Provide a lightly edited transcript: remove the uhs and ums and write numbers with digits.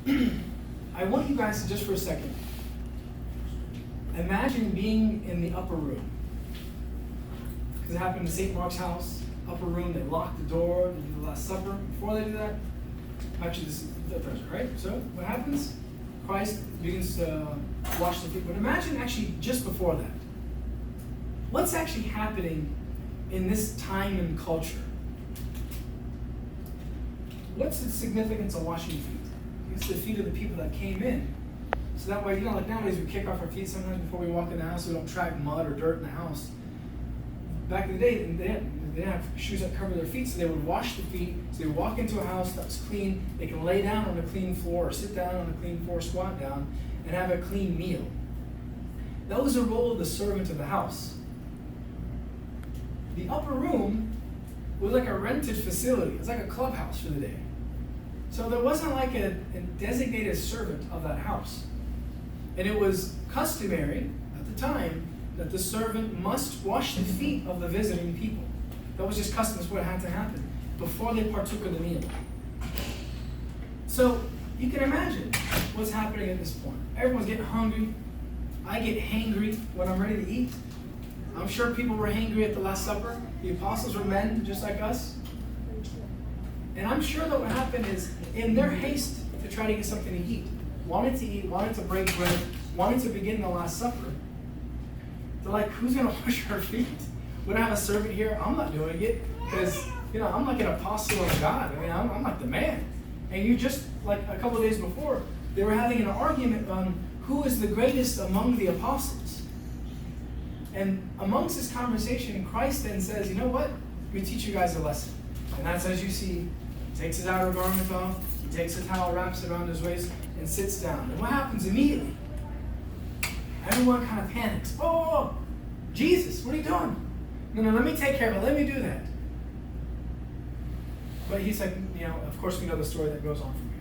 I want you guys to, just for a second, imagine being in the upper room. Because it happened in St. Mark's house, upper room, they lock the door, they do the Last Supper. Before they do that, actually this is the present, right? So what happens? Christ begins to wash the feet. But imagine actually just before that. What's actually happening in this time and culture? What's the significance of washing feet? It's the feet of the people that came in. So that way, like nowadays we kick off our feet sometimes before we walk in the house so we don't track mud or dirt in the house. Back in the day, they didn't have shoes that cover their feet, so they would wash the feet. So they would walk into a house that was clean. They can lay down on a clean floor or sit down on a clean floor, squat down, and have a clean meal. That was the role of the servant of the house. The upper room was like a rented facility. It was like a clubhouse for the day. So there wasn't like a designated servant of that house. And it was customary at the time that the servant must wash the feet of the visiting people. That was just custom. That's what had to happen before they partook of the meal. So you can imagine what's happening at this point. Everyone's getting hungry. I get hangry when I'm ready to eat. I'm sure people were hangry at the Last Supper. The apostles were men just like us. And I'm sure that what happened is, in their haste to try to get something to eat, wanted to break bread, wanted to begin the Last Supper, they're like, who's going to wash our feet? We don't have a servant here. I'm not doing it because, I'm like an apostle of God. I mean, I'm like the man. And you just, like a couple of days before, they were having an argument on who is the greatest among the apostles. And amongst this conversation, Christ then says, you know what? Let me teach you guys a lesson. And that's, as you see, he takes his outer garment off, he takes a towel, wraps it around his waist, and sits down. And what happens immediately? Everyone kind of panics. Oh, Jesus, what are you doing? No, let me take care of it. Let me do that. But he's like, of course we know the story that goes on from here.